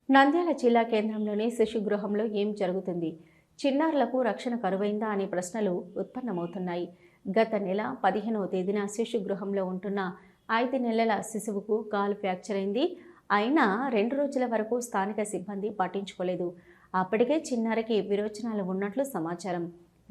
నంద్యాల జిల్లా కేంద్రంలోని శిశుగృహంలో ఏం జరుగుతుంది? చిన్నారులకు రక్షణ కరువైందా అనే ప్రశ్నలు ఉత్పన్నమవుతున్నాయి. గత నెల 15వ తేదీన శిశుగృహంలో ఉంటున్న 5 నెలల శిశువుకు కాలు ఫ్రాక్చర్ అయింది. అయినా 2 రోజుల వరకు స్థానిక సిబ్బంది పట్టించుకోలేదు. అప్పటికే చిన్నారికి విరోచనాలు ఉన్నట్లు సమాచారం.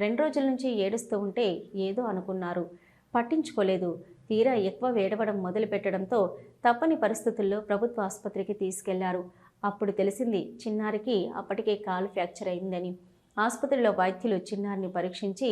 2 రోజుల నుంచి ఏడుస్తూ ఉంటే ఏదో అనుకున్నారు, పట్టించుకోలేదు. తీరా ఎక్కువ ఏడవడం మొదలుపెట్టడంతో తప్పని పరిస్థితుల్లో ప్రభుత్వ ఆసుపత్రికి తీసుకెళ్లారు. అప్పుడు తెలిసింది చిన్నారికి అప్పటికే కాలు ఫ్రాక్చర్ అయిందని. ఆసుపత్రిలో వైద్యులు చిన్నారిని పరీక్షించి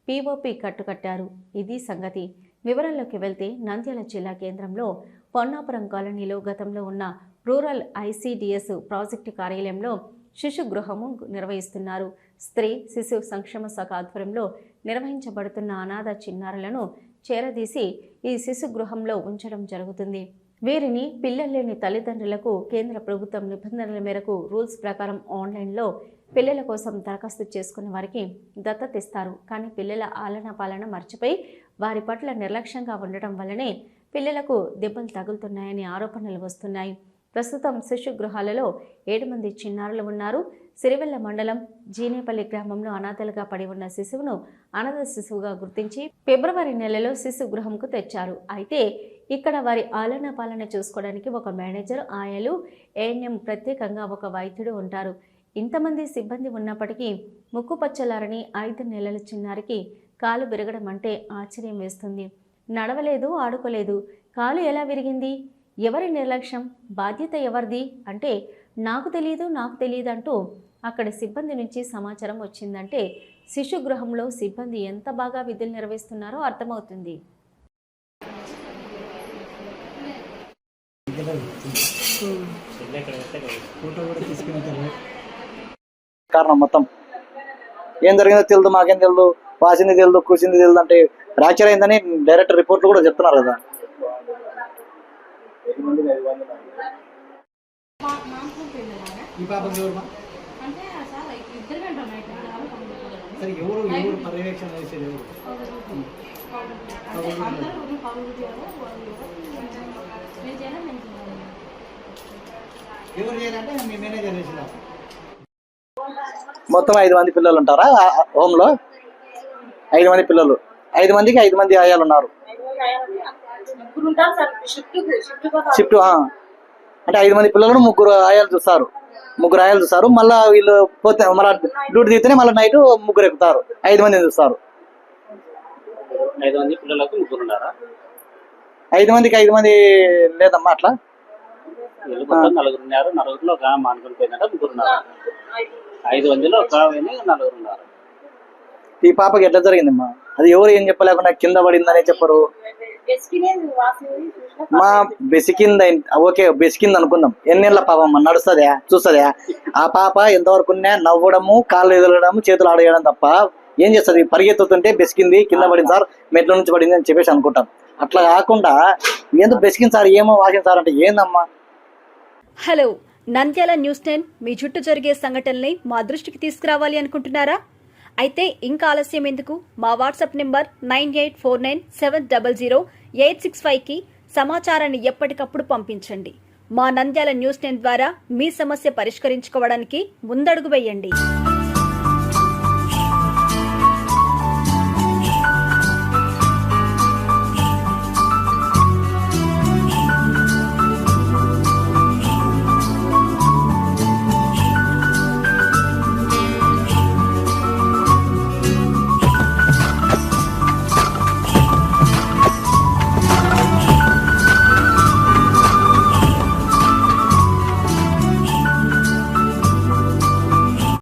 పీఓపీ కట్టుకట్టారు. ఇది సంగతి. వివరాల్లోకి వెళ్తే నంద్యాల జిల్లా కేంద్రంలో పొన్నాపురం కాలనీలో గతంలో ఉన్న రూరల్ ఐసీడీఎస్ ప్రాజెక్టు కార్యాలయంలో శిశు గృహము నిర్వహిస్తున్నారు. స్త్రీ శిశు సంక్షేమ శాఖ ఆధ్వర్యంలో నిర్వహించబడుతున్న అనాథ చిన్నారులను చేరదీసి ఈ శిశు గృహంలో ఉంచడం జరుగుతుంది. వీరిని పిల్లల్లేని తల్లిదండ్రులకు కేంద్ర ప్రభుత్వం నిబంధనల మేరకు రూల్స్ ప్రకారం ఆన్లైన్లో పిల్లల కోసం దరఖాస్తు చేసుకున్న వారికి దత్తత ఇస్తారు. కానీ పిల్లల ఆలనా పాలన మర్చిపోయి వారి పట్ల నిర్లక్ష్యంగా ఉండటం వల్లనే పిల్లలకు దెబ్బలు తగులుతున్నాయని ఆరోపణలు వస్తున్నాయి. ప్రస్తుతం శిశు గృహాలలో 7 మంది చిన్నారులు ఉన్నారు. సిరివెల్ల మండలం జీనేపల్లి గ్రామంలో అనాథలుగా పడి ఉన్న శిశువును అనాథ శిశువుగా గుర్తించి ఫిబ్రవరి నెలలో శిశు గృహంకు తెచ్చారు. అయితే ఇక్కడ వారి ఆలనా పాలన చూసుకోవడానికి ఒక మేనేజర్, ఆయాలు, ఏఎన్ఎం, ప్రత్యేకంగా ఒక వైద్యుడు ఉంటారు. ఇంతమంది సిబ్బంది ఉన్నప్పటికీ ముక్కు పచ్చలారని 5 నెలల చిన్నారికి కాలు విరగడం అంటే ఆశ్చర్యం వేస్తుంది. నడవలేదు, ఆడుకోలేదు, కాలు ఎలా విరిగింది? ఎవరి నిర్లక్ష్యం? బాధ్యత ఎవరిది అంటే నాకు తెలియదు అంటూ అక్కడి సిబ్బంది నుంచి సమాచారం వచ్చిందంటే శిశు గృహంలో సిబ్బంది ఎంత బాగా విధులు నిర్వహిస్తున్నారో అర్థమవుతుంది. కారణం మొత్తం ఏం జరిగిందో తెలియదు, మాకేం తెలియదు, వాసింది తెలియదు, కూర్చింది తెలియదు అంటే ఫ్రాక్చర్ అయిందని డైరెక్ట్ రిపోర్ట్లు కూడా చెప్తున్నారు కదా. పర్యవేక్షణ చేసేది మొత్తం 5 మంది పిల్లలు ఉంటారా హోమ్ లో? 5 మంది పిల్లలు, 5 మందికి 5 మంది ఆయాలు ఉన్నారు. షిఫ్ట్ అంటే 5 మంది పిల్లలను 3 ఆయాలు చూస్తారు. మళ్ళీ వీళ్ళు పోతే మళ్ళీ డ్యూటీ తీస్తేనే మళ్ళీ నైట్ 3 ఎక్కుతారు. 5 మందిని చూస్తారు. 5 మంది పిల్లలకు 3 ఉన్నారా? 5 మందికి 5 మంది లేదమ్మా అట్లా. 4 ఉన్నారు. 4లో ఒక మానుకొని పోయిందంటే 3 ఉన్నారు. 5 మందిలో ఒక 4 ఉన్నారు. ఈ పాపకి ఎట్లా జరిగిందమ్మా? అది ఎవరు ఏం చెప్పలేకుండా కింద పడిందనే చెప్పరు. మా బెసికింద ఓకే, బెసికింది అనుకుందాం. ఎన్నేళ్ళ పాపం నడుస్తుందా, చూస్తుందా? ఆ పాప ఎంతవరకు నవ్వడము, కాళ్ళు ఎదలడము, చేతులు ఆడేయడం తప్ప ఏం చేస్తుంది? పరిగెత్తుతుంటే బెసికింది, కింద పడింది సార్, మెట్ల నుంచి పడింది అని చెప్పేసి అనుకుంటాం. అట్లా కాకుండా ఎందుకు బెసికింది సార్, ఏమో వాసింది సార్ అంటే ఏందమ్మా? హలో, నంద్యాల న్యూస్ 10 మీ చుట్టూ జరిగే సంఘటనల్ని మా దృష్టికి తీసుకురావాలి అనుకుంటున్నారా? అయితే ఇంకా ఆలస్యం ఎందుకు? మా వాట్సాప్ నెంబర్ 9849700865కి సమాచారాన్ని ఎప్పటికప్పుడు పంపించండి. మా నంద్యాల న్యూస్ 10 ద్వారా మీ సమస్య పరిష్కరించుకోవడానికి ముందడుగు వేయండి.